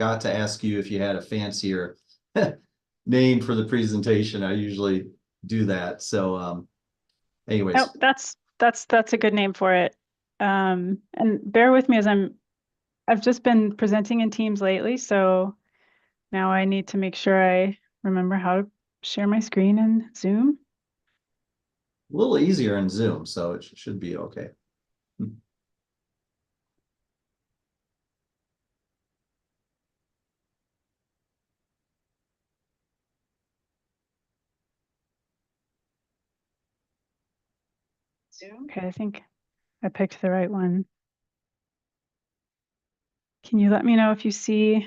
forgot to ask you if you had a fancier name for the presentation. I usually do that. So, anyways. Oh, that's a good name for it. And bear with me as I've just been presenting in Teams lately, so now I need to make sure I remember how to share my screen in Zoom. A little easier in Zoom, so it should be okay. Zoom? Okay, I think I picked the right one. Can you let me know if you see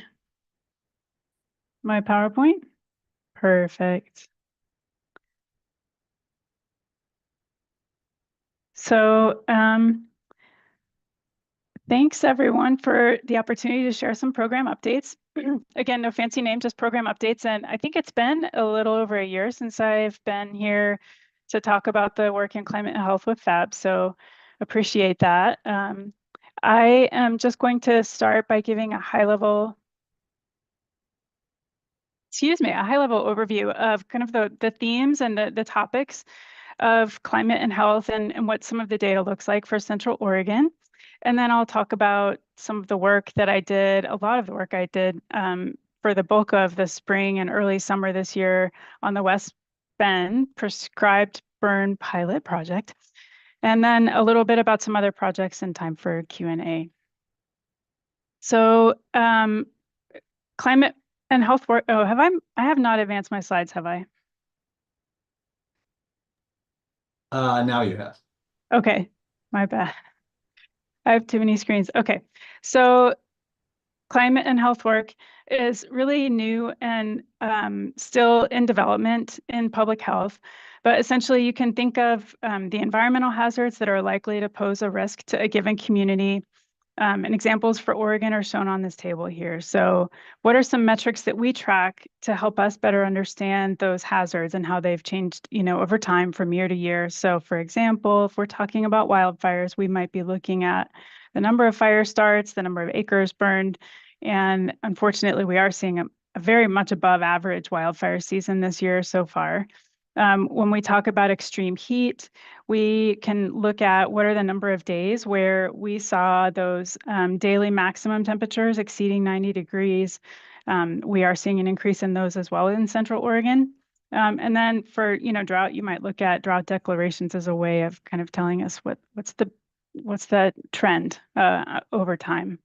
my PowerPoint? Perfect. So, thanks everyone for the opportunity to share some program updates. Again, no fancy name, just program updates. And I think it's been a little over a year since I've been here to talk about the work in climate and health with PHAB. So appreciate that. I am just going to start by giving a high level overview of kind of the themes and the topics of climate and health and what some of the data looks like for Central Oregon. And then I'll talk about some of the work that I did, a lot of the work I did for the bulk of the spring and early summer this year on the West Bend prescribed burn pilot project. And then a little bit about some other projects and time for Q&A. So climate and health work. Oh, I have not advanced my slides, have I? Now you have. Okay, my bad. I have too many screens. Okay, so climate and health work is really new and still in development in public health. But essentially, you can think of the environmental hazards that are likely to pose a risk to a given community. And examples for Oregon are shown on this table here. So what are some metrics that we track to help us better understand those hazards and how they've changed, over time from year to year? So for example, if we're talking about wildfires, we might be looking at the number of fire starts, the number of acres burned, and unfortunately, we are seeing a very much above average wildfire season this year so far. When we talk about extreme heat, we can look at what are the number of days where we saw those daily maximum temperatures exceeding 90 degrees. We are seeing an increase in those as well in Central Oregon. And then for drought, you might look at drought declarations as a way of kind of telling us what's the trend over time.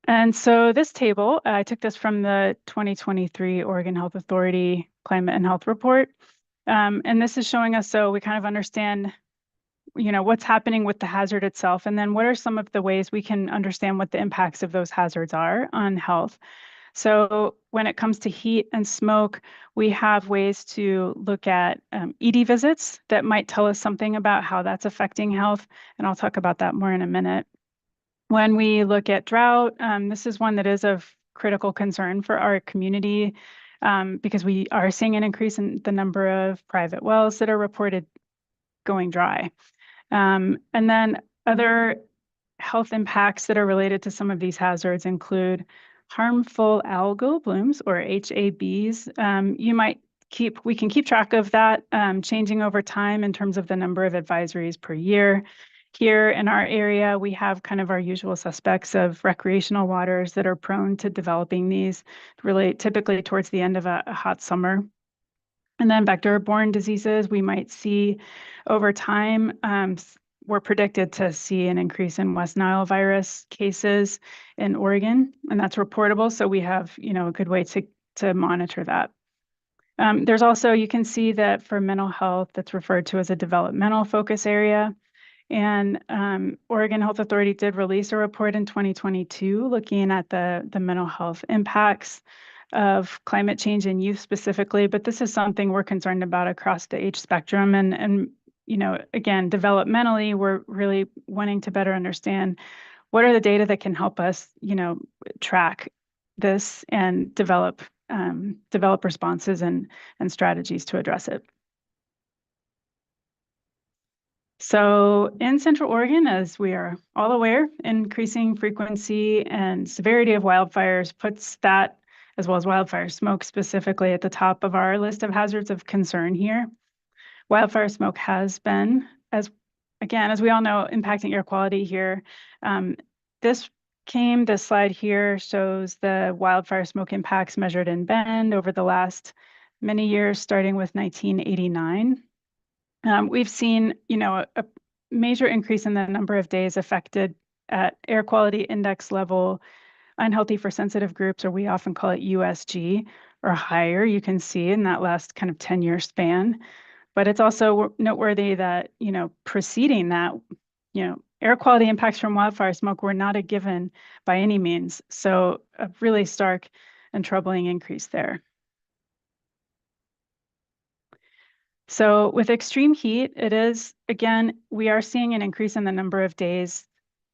And so this table, I took this from the 2023 Oregon Health Authority Climate and Health Report. And this is showing us, so we kind of understand, what's happening with the hazard itself, and then what are some of the ways we can understand what the impacts of those hazards are on health. So when it comes to heat and smoke, we have ways to look at ED visits that might tell us something about how that's affecting health. And I'll talk about that more in a minute. When we look at drought, this is one that is of critical concern for our community because we are seeing an increase in the number of private wells that are reported going dry. And then other health impacts that are related to some of these hazards include harmful algal blooms, or HABs. We can keep track of that changing over time in terms of the number of advisories per year. Here in our area, we have kind of our usual suspects of recreational waters that are prone to developing these really typically towards the end of a hot summer. And then vector-borne diseases, we might see over time, we're predicted to see an increase in West Nile virus cases in Oregon, and that's reportable. So we have, a good way to monitor that. There's also, you can see that for mental health, that's referred to as a developmental focus area. And Oregon Health Authority did release a report in 2022 looking at the mental health impacts of climate change in youth specifically, but this is something we're concerned about across the age spectrum. And again, developmentally, we're really wanting to better understand what are the data that can help us, track this and develop responses and strategies to address it. So in Central Oregon, as we are all aware, increasing frequency and severity of wildfires puts that, as well as wildfire smoke specifically, at the top of our list of hazards of concern here. Wildfire smoke has been, as we all know, impacting air quality here. This slide here shows the wildfire smoke impacts measured in Bend over the last many years, starting with 1989. We've seen, a major increase in the number of days affected at air quality index level, unhealthy for sensitive groups, or we often call it USG, or higher. You can see in that last kind of 10-year span. But it's also noteworthy that, preceding that, air quality impacts from wildfire smoke were not a given by any means. So a really stark and troubling increase there. So with extreme heat, it is, again, we are seeing an increase in the number of days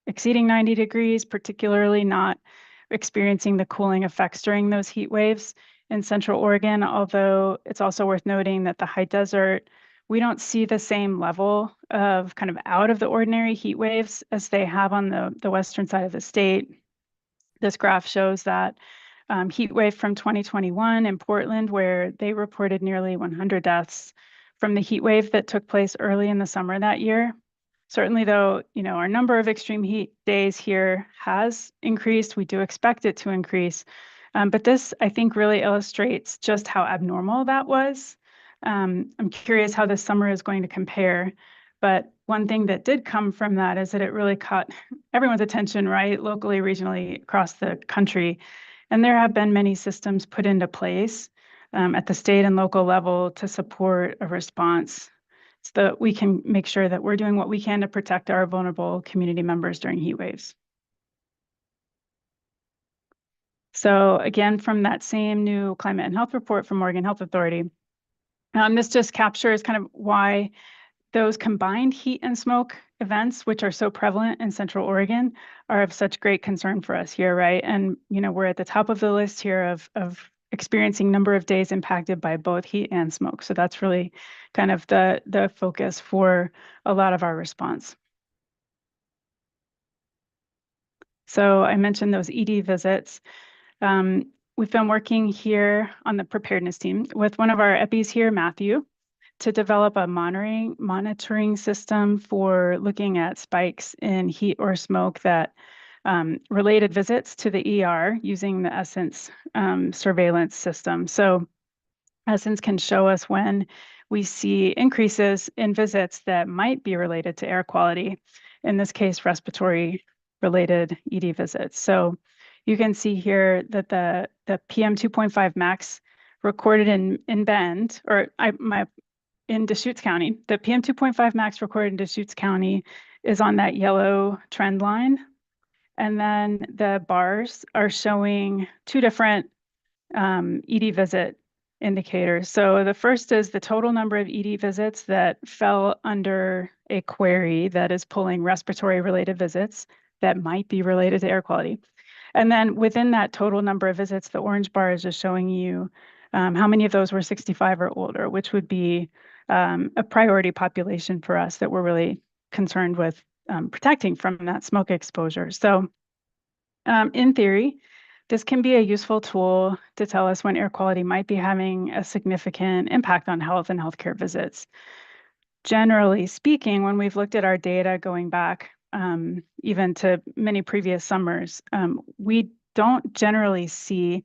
exceeding 90 degrees, particularly not experiencing the cooling effects during those heat waves in Central Oregon, although it's also worth noting that the high desert, we don't see the same level of kind of out of the ordinary heat waves as they have on the western side of the state. This graph shows that heat wave from 2021 in Portland, where they reported nearly 100 deaths from the heat wave that took place early in the summer that year. Certainly, though, our number of extreme heat days here has increased. We do expect it to increase. But this, I think, really illustrates just how abnormal that was. I'm curious how this summer is going to compare. But one thing that did come from that is that it really caught everyone's attention, right, locally, regionally, across the country. And there have been many systems put into place at the state and local level to support a response so that we can make sure that we're doing what we can to protect our vulnerable community members during heat waves. So again, from that same new climate and health report from Oregon Health Authority, this just captures kind of why those combined heat and smoke events, which are so prevalent in Central Oregon, are of such great concern for us here, right? And, we're at the top of the list here of experiencing number of days impacted by both heat and smoke. So that's really kind of the focus for a lot of our response. So I mentioned those ED visits. We've been working here on the preparedness team with one of our EPIs here, Matthew, to develop a monitoring system for looking at spikes in heat or smoke that related visits to the ER using the Essence surveillance system. So Essence can show us when we see increases in visits that might be related to air quality, in this case, respiratory related ED visits. So you can see here that the PM 2.5 max recorded in Bend, or in Deschutes County, the PM 2.5 max recorded in Deschutes County is on that yellow trend line. And then the bars are showing two different ED visit indicators. So the first is the total number of ED visits that fell under a query that is pulling respiratory related visits that might be related to air quality. And then within that total number of visits, the orange bar is just showing you how many of those were 65 or older, which would be a priority population for us that we're really concerned with protecting from that smoke exposure. So in theory, this can be a useful tool to tell us when air quality might be having a significant impact on health and healthcare visits. Generally speaking, when we've looked at our data going back even to many previous summers, we don't generally see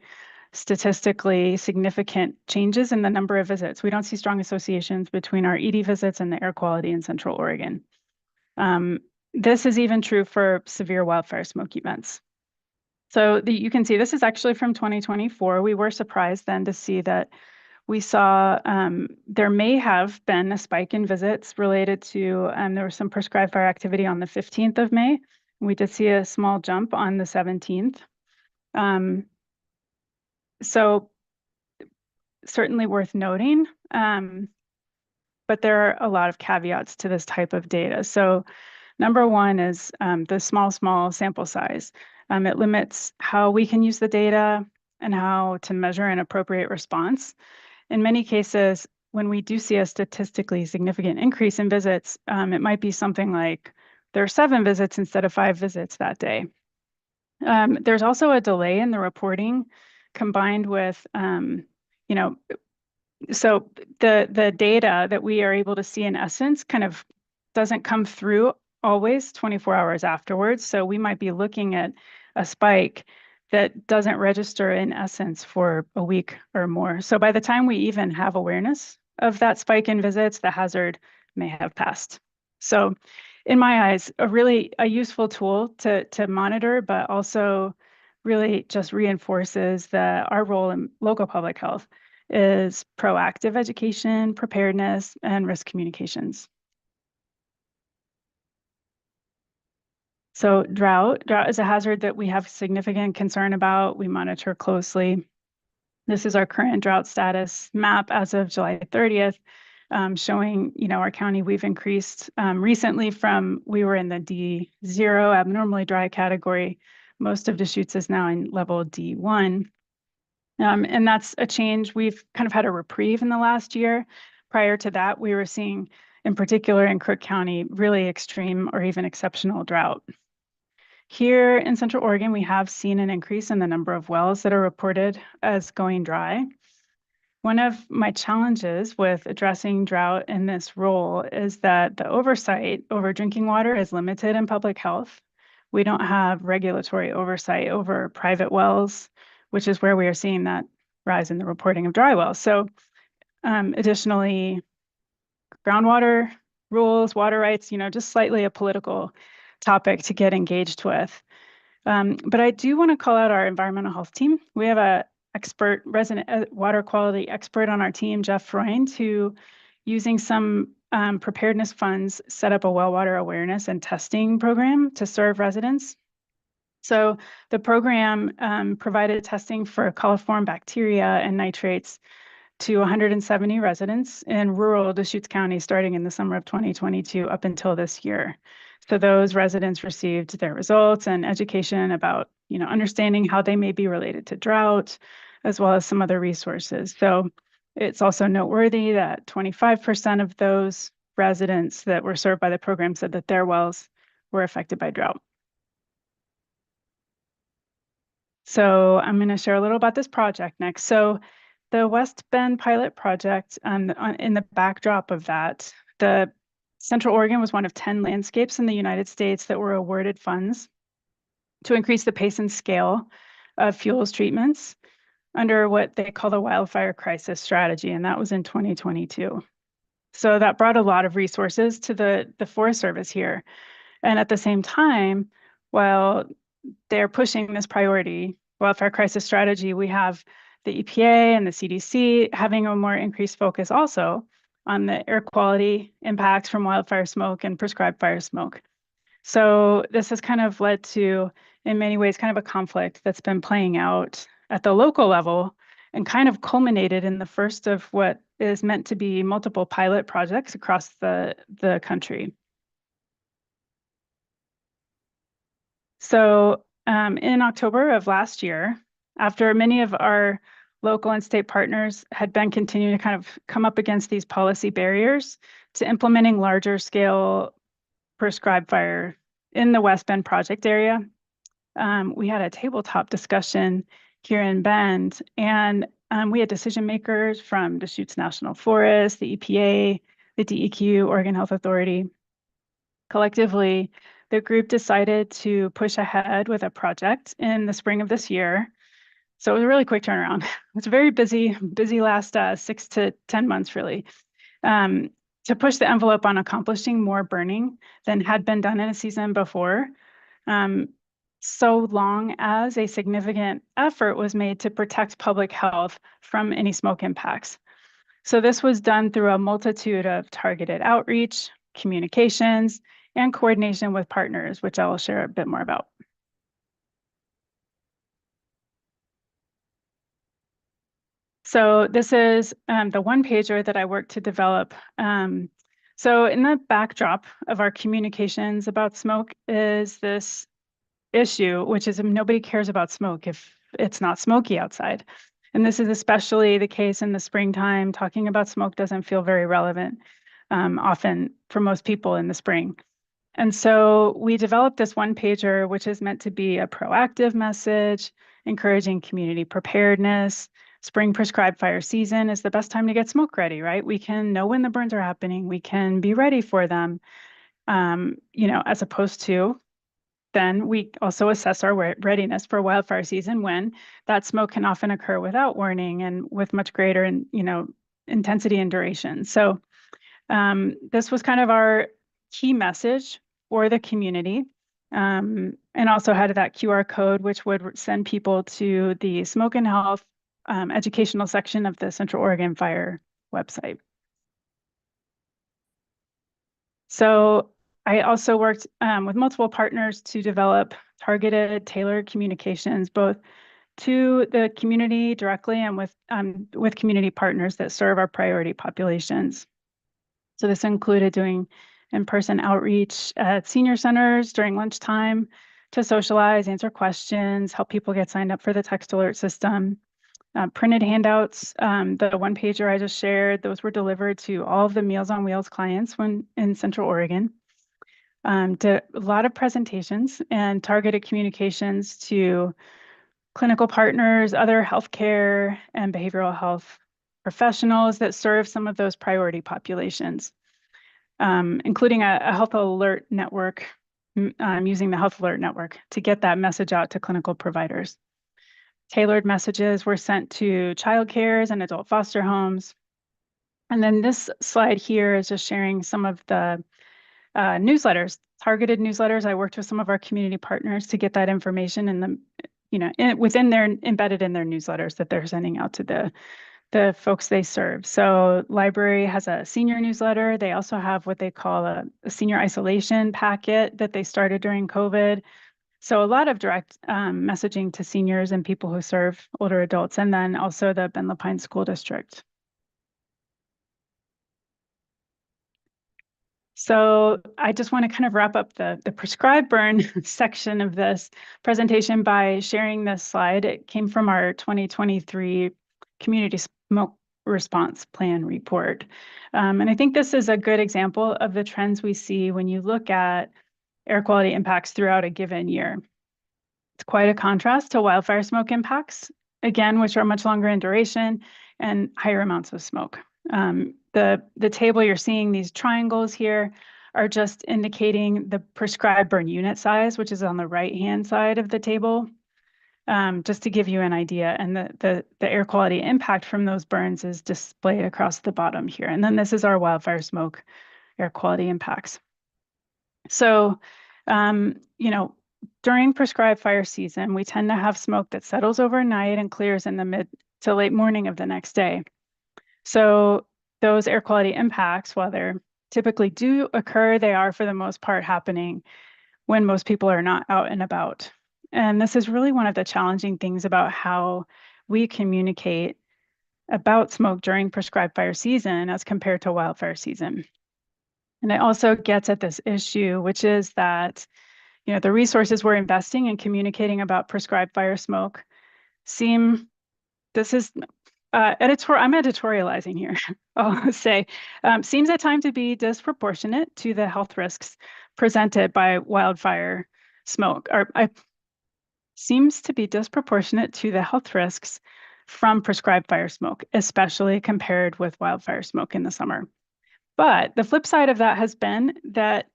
statistically significant changes in the number of visits. We don't see strong associations between our ED visits and the air quality in Central Oregon. This is even true for severe wildfire smoke events. So you can see this is actually from 2024. We were surprised then to see that we saw there may have been a spike in visits related to, there was some prescribed fire activity on the 15th of May. We did see a small jump on the 17th. So certainly worth noting, but there are a lot of caveats to this type of data. So number one is the small sample size. It limits how we can use the data and how to measure an appropriate response. In many cases, when we do see a statistically significant increase in visits, it might be something like there are 7 visits instead of 5 visits that day. There's also a delay in the reporting combined with, you know, so the data that we are able to see in essence kind of doesn't come through always 24 hours afterwards. So we might be looking at a spike that doesn't register in essence for a week or more. So by the time we even have awareness of that spike in visits, the hazard may have passed. So in my eyes, a useful tool to monitor, but also really just reinforces that our role in local public health is proactive education, preparedness, and risk communications. So drought is a hazard that we have significant concern about. We monitor closely. This is our current drought status map as of July 30th, showing, our county. We've increased recently from, we were in the D0 abnormally dry category. Most of Deschutes is now in level D1. And that's a change. We've kind of had a reprieve in the last year. Prior to that, we were seeing, in particular in Crook County, really extreme or even exceptional drought. Here in Central Oregon, we have seen an increase in the number of wells that are reported as going dry. One of my challenges with addressing drought in this role is that the oversight over drinking water is limited in public health. We don't have regulatory oversight over private wells, which is where we are seeing that rise in the reporting of dry wells. So additionally, groundwater rules, water rights, just slightly a political topic to get engaged with. But I do want to call out our environmental health team. We have a resident water quality expert on our team, Jeff Freund, who, using some preparedness funds, set up a well water awareness and testing program to serve residents. So the program provided testing for coliform bacteria and nitrates to 170 residents in rural Deschutes County starting in the summer of 2022 up until this year. So those residents received their results and education about, understanding how they may be related to drought, as well as some other resources. So it's also noteworthy that 25% of those residents that were served by the program said that their wells were affected by drought. So I'm going to share a little about this project next. So the West Bend pilot project, in the backdrop of that, the Central Oregon was one of 10 landscapes in the United States that were awarded funds to increase the pace and scale of fuels treatments under what they call the wildfire crisis strategy, and that was in 2022. So that brought a lot of resources to the Forest Service here. And at the same time, while they're pushing this priority, wildfire crisis strategy, we have the EPA and the CDC having a more increased focus also on the air quality impacts from wildfire smoke and prescribed fire smoke. So this has kind of led to, in many ways, kind of a conflict that's been playing out at the local level and kind of culminated in the first of what is meant to be multiple pilot projects across the country. So in October of last year, after many of our local and state partners had been continuing to kind of come up against these policy barriers to implementing larger scale prescribed fire in the West Bend project area, we had a tabletop discussion here in Bend, and we had decision makers from Deschutes National Forest, the EPA, the DEQ, Oregon Health Authority. Collectively, the group decided to push ahead with a project in the spring of this year. So it was a really quick turnaround. It's a very busy last 6 to 10 months, really, to push the envelope on accomplishing more burning than had been done in a season before, so long as a significant effort was made to protect public health from any smoke impacts. So this was done through a multitude of targeted outreach, communications, and coordination with partners, which I will share a bit more about. So this is the one pager that I worked to develop. So in the backdrop of our communications about smoke is this issue, which is nobody cares about smoke if it's not smoky outside. And this is especially the case in the springtime. Talking about smoke doesn't feel very relevant often for most people in the spring. And so we developed this one pager, which is meant to be a proactive message, encouraging community preparedness. Spring prescribed fire season is the best time to get smoke ready, right? We can know when the burns are happening. We can be ready for them, as opposed to then we also assess our readiness for wildfire season when that smoke can often occur without warning and with much greater, intensity and duration. So this was kind of our key message for the community, and also had that QR code, which would send people to the smoke and health educational section of the Central Oregon Fire website. So I also worked with multiple partners to develop targeted, tailored communications, both to the community directly and with community partners that serve our priority populations. So this included doing in-person outreach at senior centers during lunchtime to socialize, answer questions, help people get signed up for the text alert system. Printed handouts, the one pager I just shared, those were delivered to all of the Meals on Wheels clients when in Central Oregon. Did a lot of presentations and targeted communications to clinical partners, other healthcare and behavioral health professionals that serve some of those priority populations, including a health alert network, using the health alert network to get that message out to clinical providers. Tailored messages were sent to child cares and adult foster homes. And then this slide here is just sharing some of the newsletters, targeted newsletters. I worked with some of our community partners to get that information in the, within their, embedded in their newsletters that they're sending out to the folks they serve. So library has a senior newsletter. They also have what they call a senior isolation packet that they started during COVID. So a lot of direct messaging to seniors and people who serve older adults, and then also the Ben Lapine School District. So I just want to kind of wrap up the prescribed burn section of this presentation by sharing this slide. It came from our 2023 Community Smoke Response Plan report. And I think this is a good example of the trends we see when you look at air quality impacts throughout a given year. It's quite a contrast to wildfire smoke impacts, again, which are much longer in duration and higher amounts of smoke. The table you're seeing, these triangles here, are just indicating the prescribed burn unit size, which is on the right-hand side of the table, just to give you an idea. And the air quality impact from those burns is displayed across the bottom here. And then this is our wildfire smoke air quality impacts. So, during prescribed fire season, we tend to have smoke that settles overnight and clears in the mid to late morning of the next day. So those air quality impacts, while they typically do occur, they are for the most part happening when most people are not out and about. And this is really one of the challenging things about how we communicate about smoke during prescribed fire season as compared to wildfire season. And it also gets at this issue, which is that the resources we're investing in communicating about prescribed fire smoke seem, this is I'm editorializing here, I'll say, seems at times to be disproportionate to the health risks presented by wildfire smoke, or seems to be disproportionate to the health risks from prescribed fire smoke, especially compared with wildfire smoke in the summer. But the flip side of that has been that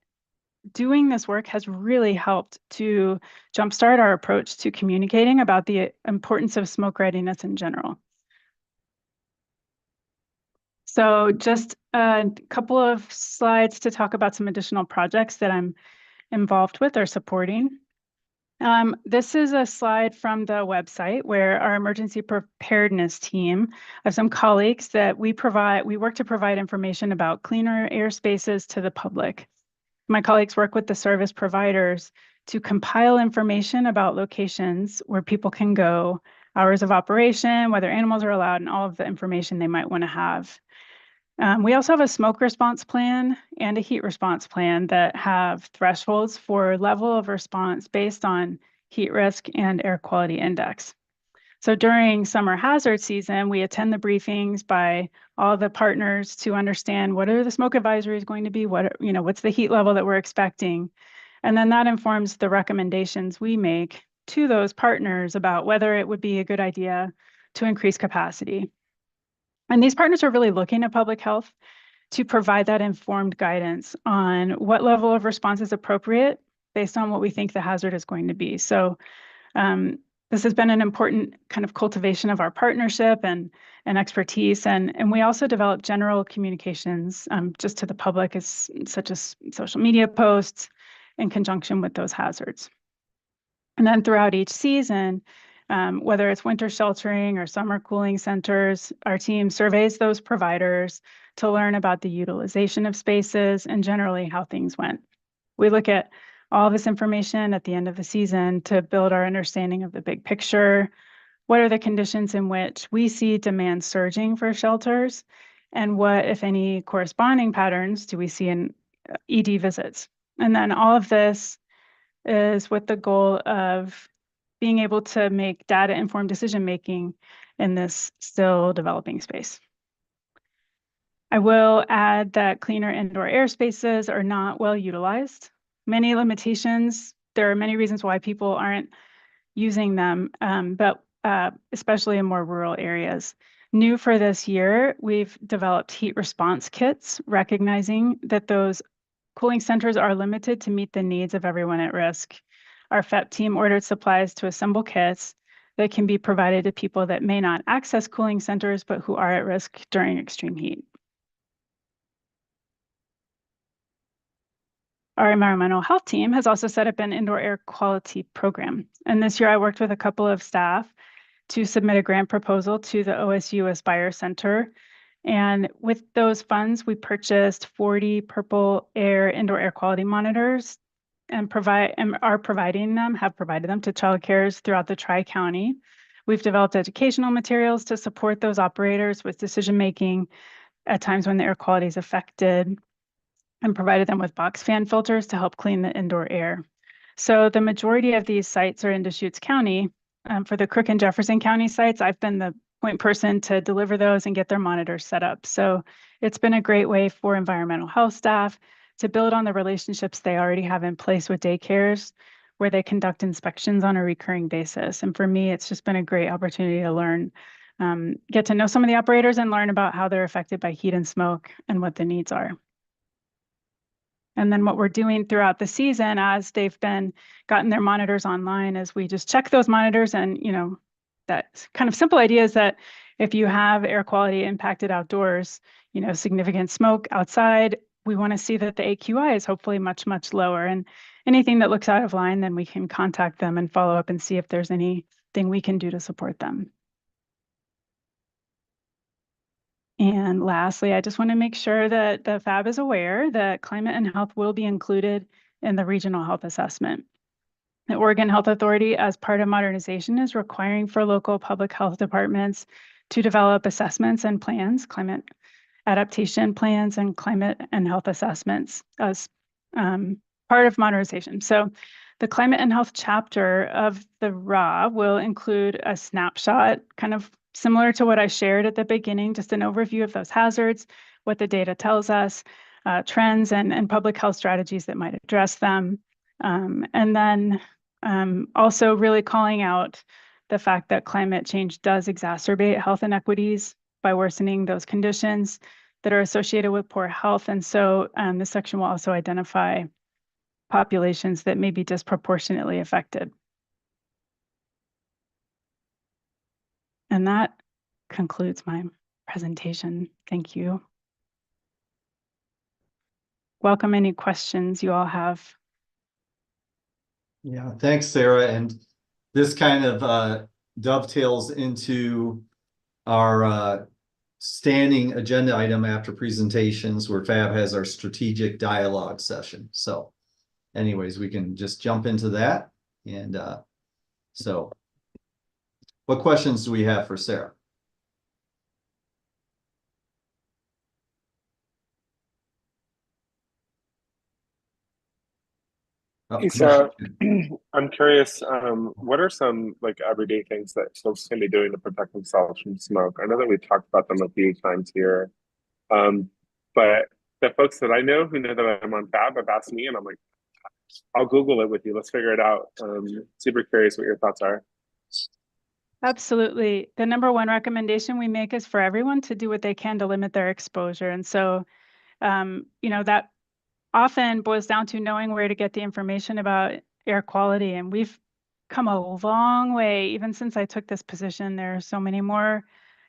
doing this work has really helped to jumpstart our approach to communicating about the importance of smoke readiness in general. So just a couple of slides to talk about some additional projects that I'm involved with or supporting. This is a slide from the website where our emergency preparedness team have some colleagues that we work to provide information about cleaner air spaces to the public. My colleagues work with the service providers to compile information about locations where people can go, hours of operation, whether animals are allowed, and all of the information they might want to have. We also have a smoke response plan and a heat response plan that have thresholds for level of response based on heat risk and air quality index. So during summer hazard season, we attend the briefings by all the partners to understand what are the smoke advisories going to be, what's the heat level that we're expecting. And then that informs the recommendations we make to those partners about whether it would be a good idea to increase capacity. And these partners are really looking at public health to provide that informed guidance on what level of response is appropriate based on what we think the hazard is going to be. So this has been an important kind of cultivation of our partnership and expertise. And we also develop general communications just to the public, such as social media posts in conjunction with those hazards. And then throughout each season, whether it's winter sheltering or summer cooling centers, our team surveys those providers to learn about the utilization of spaces and generally how things went. We look at all this information at the end of the season to build our understanding of the big picture. What are the conditions in which we see demand surging for shelters? And what, if any, corresponding patterns do we see in ED visits? And then all of this is with the goal of being able to make data-informed decision-making in this still developing space. I will add that cleaner indoor air spaces are not well utilized. Many limitations. There are many reasons why people aren't using them, but especially in more rural areas. New for this year, we've developed heat response kits, recognizing that those cooling centers are limited to meet the needs of everyone at risk. Our PHAB team ordered supplies to assemble kits that can be provided to people that may not access cooling centers, but who are at risk during extreme heat. Our environmental health team has also set up an indoor air quality program. And this year I worked with a couple of staff to submit a grant proposal to the OSU Aspire Center. And with those funds, we purchased 40 Purple Air indoor air quality monitors and have provided them to child cares throughout the Tri-County. We've developed educational materials to support those operators with decision-making at times when the air quality is affected, and provided them with box fan filters to help clean the indoor air. So the majority of these sites are in Deschutes County. For the Crook and Jefferson County sites, I've been the point person to deliver those and get their monitors set up. So it's been a great way for environmental health staff to build on the relationships they already have in place with daycares, where they conduct inspections on a recurring basis. And for me, it's just been a great opportunity to learn, get to know some of the operators and learn about how they're affected by heat and smoke and what the needs are. And then what we're doing throughout the season as they've gotten their monitors online is we just check those monitors, and that kind of simple idea is that if you have air quality impacted outdoors, significant smoke outside, we want to see that the AQI is hopefully much, much lower. And anything that looks out of line, then we can contact them and follow up and see if there's anything we can do to support them. And lastly, I just want to make sure that the PHAB is aware that climate and health will be included in the regional health assessment. The Oregon Health Authority, as part of modernization, is requiring for local public health departments to develop assessments and plans, climate adaptation plans and climate and health assessments as part of modernization. So the climate and health chapter of the RA will include a snapshot, kind of similar to what I shared at the beginning, just an overview of those hazards, what the data tells us, trends and public health strategies that might address them. And then also really calling out the fact that climate change does exacerbate health inequities by worsening those conditions that are associated with poor health. And so this section will also identify populations that may be disproportionately affected. And that concludes my presentation. Thank you. Welcome any questions you all have. Yeah, thanks, Sarah. And this kind of dovetails into our standing agenda item after presentations, where PHAB has our strategic dialogue session. So anyways, we can just jump into that. And so what questions do we have for Sarah? Oh, Hey, Commissioner. Sarah, I'm curious, what are some like everyday things that folks can be doing to protect themselves from smoke? I know that we've talked about them a few times here, but the folks that I know who know that I'm on PHAB have asked me, and I'm like, I'll Google it with you. Let's figure it out. Super curious what your thoughts are. Absolutely. The number one recommendation we make is for everyone to do what they can to limit their exposure. And so, that often boils down to knowing where to get the information about air quality. And we've come a long way, even since I took this position. There are so many more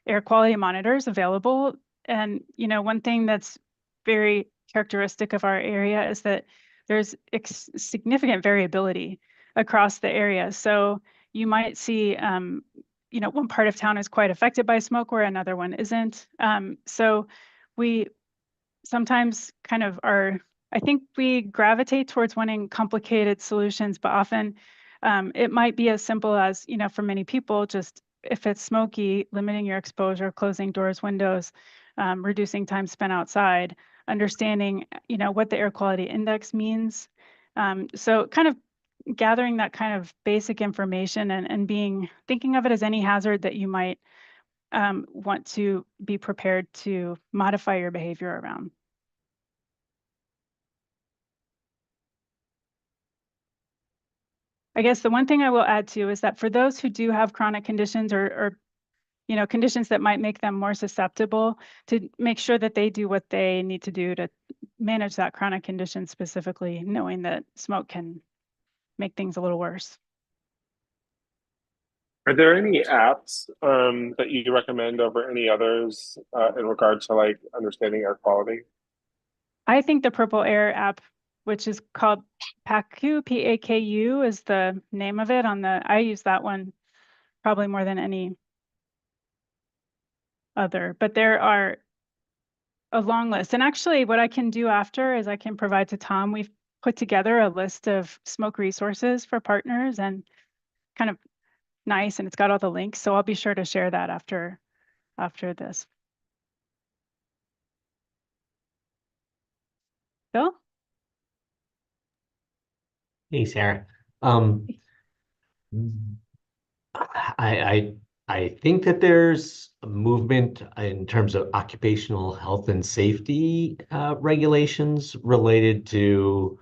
air quality monitors available. And, one thing that's very characteristic of our area is that there's significant variability across the area. So you might see, one part of town is quite affected by smoke where another one isn't. So we sometimes kind of I think we gravitate towards wanting complicated solutions, but often it might be as simple as, for many people, just if it's smoky, limiting your exposure, closing doors, windows, reducing time spent outside, understanding, what the air quality index means. So kind of gathering that kind of basic information and thinking of it as any hazard that you might want to be prepared to modify your behavior around. I guess the one thing I will add too is that for those who do have chronic conditions or conditions that might make them more susceptible, to make sure that they do what they need to do to manage that chronic condition specifically, knowing that smoke can make things a little worse. Are there any apps that you recommend over any others in regards to like understanding air quality? I think the Purple Air app, which is called PAKU, P-A-K-U is the name of it I use that one probably more than any other, but there are a long list. And actually what I can do after is I can provide to Tom, we've put together a list of smoke resources for partners and kind of nice, and it's got all the links. So I'll be sure to share that after this. Bill? Hey, Sarah. Um, I think that there's a movement in terms of occupational health and safety regulations related to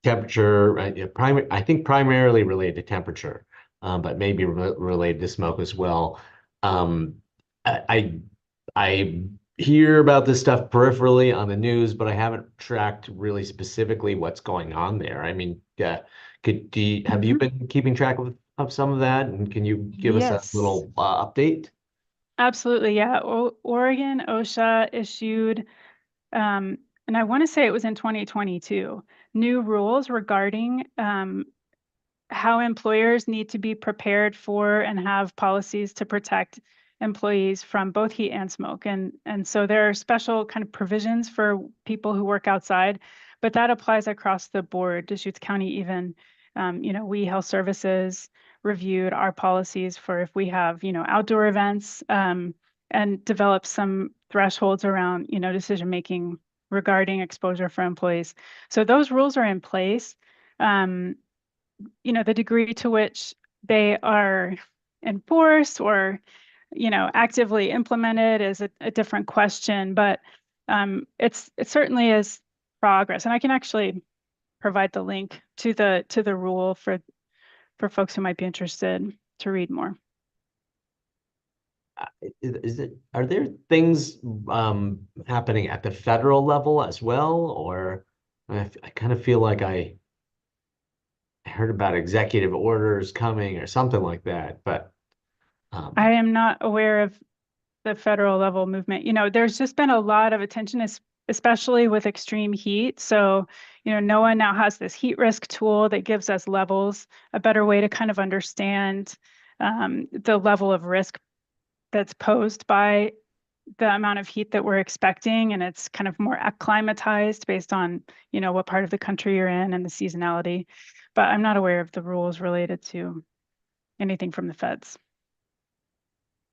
temperature, right? Yeah, I think primarily related to temperature, but maybe related to smoke as well. Um, I I hear about this stuff peripherally on the news, but I haven't tracked really specifically what's going on there. I mean, have you been keeping track of some of that? And can you give us a Yes, little update? absolutely. Yeah. Oregon OSHA issued, and I want to say it was in 2022, new rules regarding how employers need to be prepared for and have policies to protect employees from both heat and smoke. And so there are special kind of provisions for people who work outside, but that applies across the board. Deschutes County even, we health services reviewed our policies for if we have, outdoor events, and developed some thresholds around, decision making regarding exposure for employees. So those rules are in place. The degree to which they are enforced or, actively implemented is a different question, but it certainly is progress. And I can actually provide the link to the rule for folks who might be interested to read more. Are there things happening at the federal level as well? Or I kind of feel like I heard about executive orders coming or something like that, but I am not aware of the federal level movement. There's just been a lot of attention, especially with extreme heat. So, NOAA now has this heat risk tool that gives us levels, a better way to kind of understand the level of risk that's posed by the amount of heat that we're expecting. And it's kind of more acclimatized based on, what part of the country you're in and the seasonality. But I'm not aware of the rules related to anything from the feds.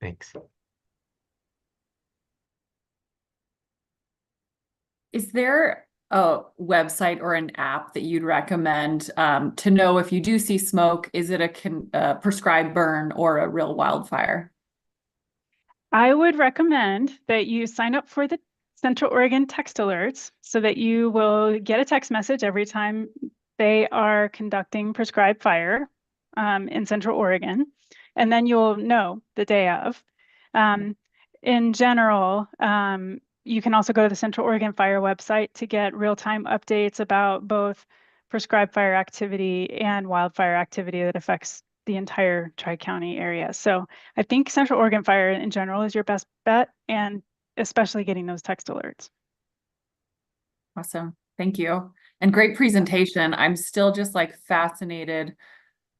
thanks. Is there a website or an app that you'd recommend to know if you do see smoke, is it a prescribed burn or a real wildfire? I would recommend that you sign up for the Central Oregon text alerts so that you will get a text message every time they are conducting prescribed fire in Central Oregon, and then you'll know the day of. In general, you can also go to the Central Oregon Fire website to get real-time updates about both prescribed fire activity and wildfire activity that affects the entire Tri-County area. So I think Central Oregon Fire in general is your best bet, and especially getting those text alerts. Awesome. Thank you. And great presentation. I'm still just like fascinated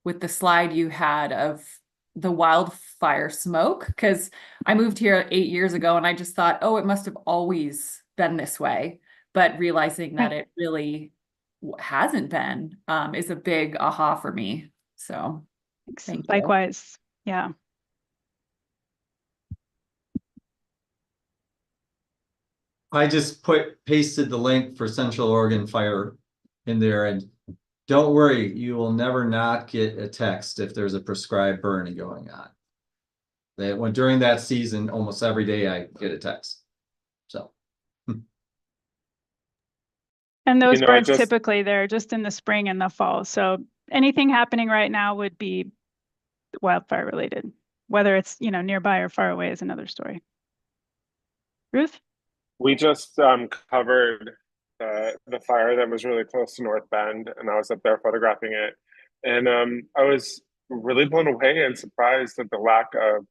with the slide you had of the wildfire smoke, because I moved here 8 years ago and I just thought, oh, it must have always been this way. But realizing that it really hasn't been is a big aha for me. So thank you. Likewise. Yeah. I just pasted the link for Central Oregon Fire in there, and don't worry, you will never not get a text if there's a prescribed burn going on. During that season, almost every day I get a text. So. And those You know, I burns just- typically they're just in the spring and the fall. So anything happening right now would be wildfire related. Whether it's, nearby or far away is another story. Ruth? We just covered the fire that was really close to North Bend, and I was up there photographing it. And I was really blown away and surprised at the lack of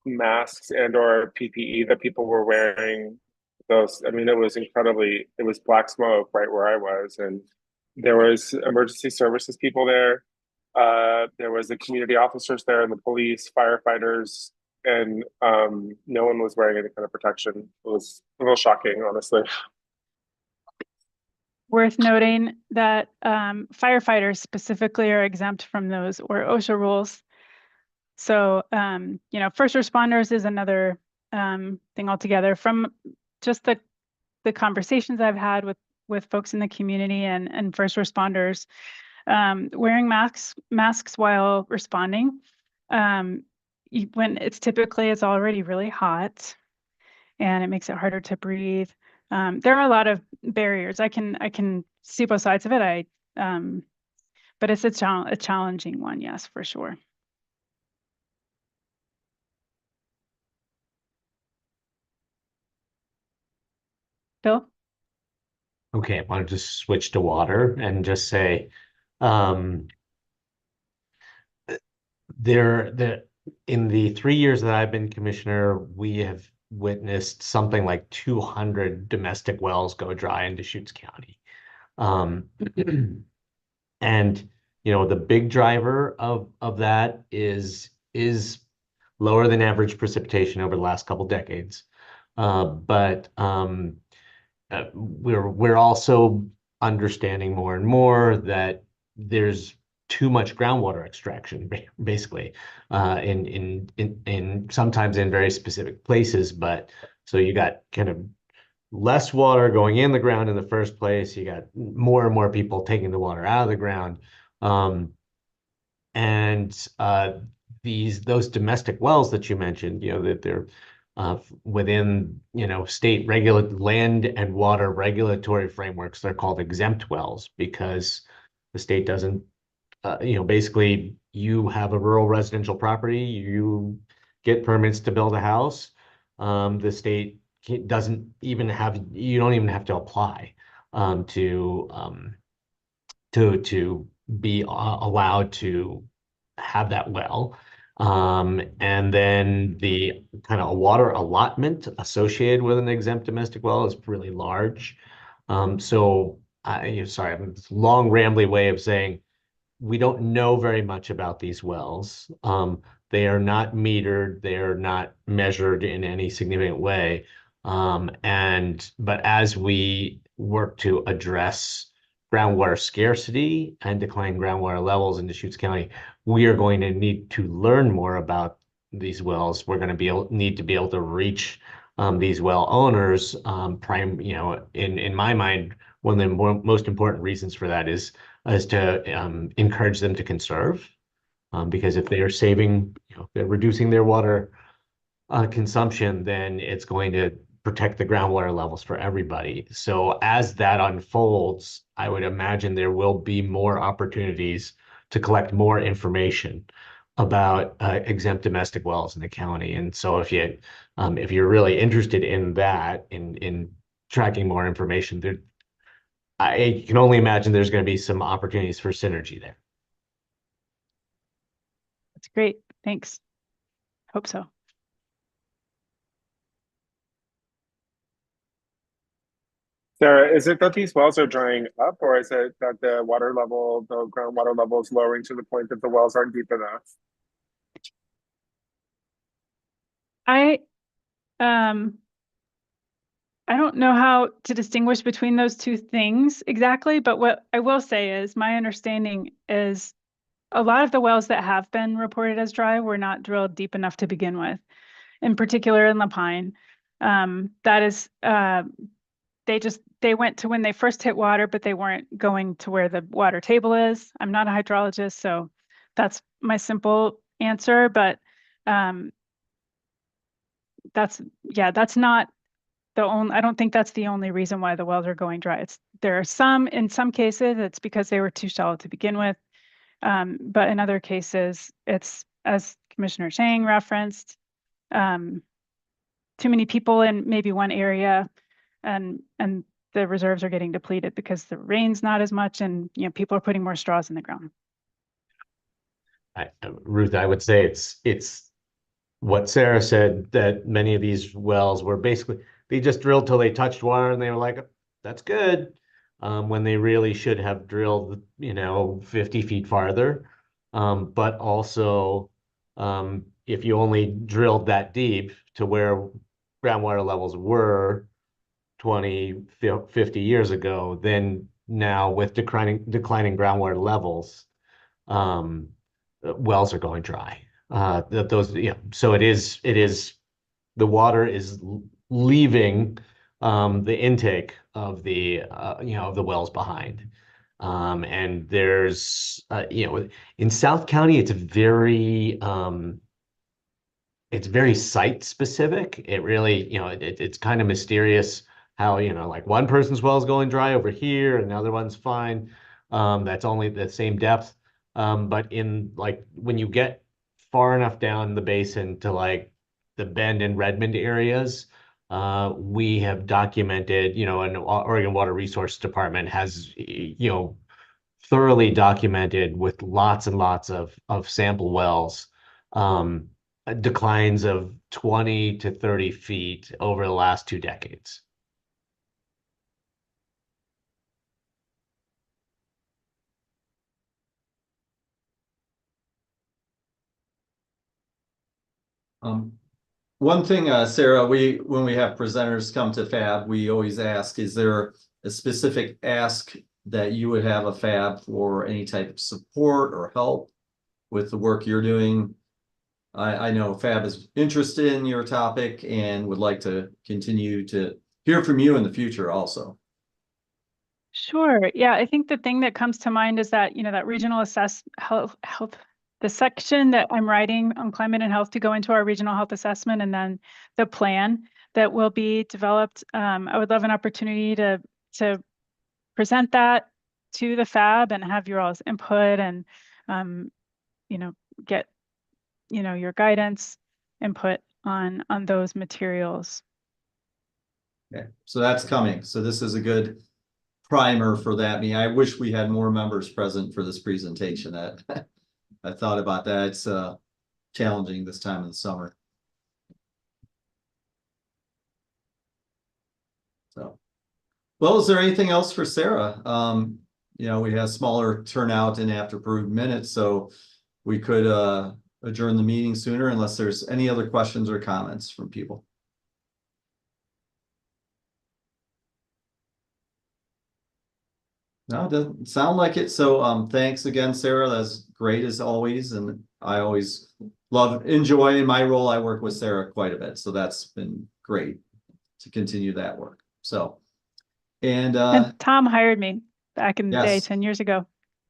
masks and or PPE that people were wearing. It was black smoke right where I was, and there was emergency services people there. There was the community officers there and the police, firefighters, and no one was wearing any kind of protection. It was a little shocking, honestly. Worth noting that firefighters specifically are exempt from those or OSHA rules. So, first responders is another thing altogether. From just the conversations I've had with folks in the community and first responders, wearing masks while responding, when it's already really hot and it makes it harder to breathe. There are a lot of barriers. I can see both sides of it. But it's a challenging one, yes, for sure. Bill? Okay, I want to just switch to water and just say, in the 3 years that I've been commissioner, we have witnessed something like 200 domestic wells go dry in Deschutes County. And the big driver of that is lower than average precipitation over the last couple decades. But we're also understanding more and more that there's too much groundwater extraction, basically, in sometimes in very specific places. But so you got kind of less water going in the ground in the first place. You got more and more people taking the water out of the ground, and those domestic wells that you mentioned, that they're within state land and water regulatory frameworks, they're called exempt wells because the state doesn't basically you have a rural residential property, you get permits to build a house, the state doesn't even have you don't even have to apply to be allowed to have that well. And then the kind of water allotment associated with an exempt domestic well is really large. Sorry, I'm long rambly way of saying we don't know very much about these wells. They are not metered, they are not measured in any significant way. But as we work to address groundwater scarcity and declining groundwater levels in Deschutes County, we are going to need to learn more about these wells. We're going to need to be able to reach these well owners, in my mind, one of the most important reasons for that is to encourage them to conserve, because if they are saving, if they're reducing their water consumption, then it's going to protect the groundwater levels for everybody. So as that unfolds, I would imagine there will be more opportunities to collect more information about exempt domestic wells in the county. And so if you're really interested in that, in tracking more information, there, I can only imagine there's going to be some opportunities for synergy there. That's great. Thanks. Hope so. Sarah, is it that these wells are drying up, or is it that the water level, the groundwater level is lowering to the point that the wells aren't deep enough? I don't know how to distinguish between those two things exactly, but what I will say is my understanding is a lot of the wells that have been reported as dry were not drilled deep enough to begin with, in particular in La Pine. That is, they went to when they first hit water, but they weren't going to where the water table is. I'm not a hydrologist, so that's my simple answer, but that's not the only, I don't think that's the only reason why the wells are going dry. There are some, in some cases, it's because they were too shallow to begin with. But in other cases, it's, as Commissioner Chang referenced, too many people in maybe one area, and the reserves are getting depleted because the rain's not as much, and people are putting more straws in the ground. Ruth, I would say it's what Sarah said, that many of these wells were basically, they just drilled till they touched water and they were like, that's good. When they really should have drilled, 50 feet farther. But also, if you only drilled that deep to where groundwater levels were 20, 50 years ago, then now with declining groundwater levels, wells are going dry. So it is the water is leaving the intake of the wells behind. And there's in South County, it's very site specific. It really, it's kind of mysterious how, like one person's well is going dry over here and another one's fine. That's only the same depth. But in like when you get far enough down the basin to like the Bend and Redmond areas, we have documented, an Oregon Water Resource Department has, thoroughly documented with lots and lots of sample wells, declines of 20 to 30 feet over the last 2 decades. One thing, Sarah, when we have presenters come to PHAB, we always ask, is there a specific ask that you would have a PHAB for any type of support or help with the work you're doing? I know PHAB is interested in your topic and would like to continue to hear from you in the future also. Sure. Yeah, I think the thing that comes to mind is that, that regional health, the section that I'm writing on climate and health to go into our regional health assessment, and then the plan that will be developed. I would love an opportunity to present that to the PHAB and have your all's input and, get, your guidance, input on those materials. Okay, so that's coming. So this is a good primer for that. I wish we had more members present for this presentation. That I thought about that. It's challenging this time of the summer. So, well, is there anything else for Sarah? We had smaller turnout in after approved minutes, so we could adjourn the meeting sooner unless there's any other questions or comments from people. No, it doesn't sound like it. So thanks again, Sarah. That's great as always. And I always enjoy in my role. I work with Sarah quite a bit. So that's been great. to continue that work. So, and Tom hired me back in the day, yes. 10 years ago.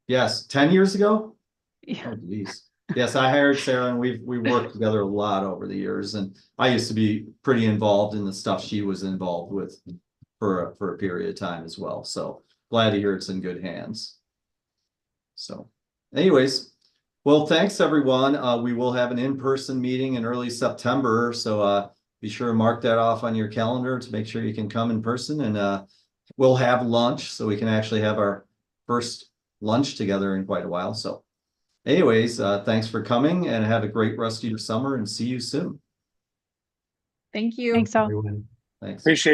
yes, 10 years ago. Yeah. Oh, geez. Yes, I hired Sarah, and we worked together a lot over the years, and I used to be pretty involved in the stuff she was involved with for a period of time as well. So glad to hear it's in good hands. So anyways, well, thanks everyone. We will have an in-person meeting in early September. So be sure to mark that off on your calendar to make sure you can come in person, and we'll have lunch so we can actually have our first lunch together in quite a while. So anyways, thanks for coming, and have a great rest of your summer, and see you soon. Thank you. Thanks all. Everyone. Thanks. Appreciate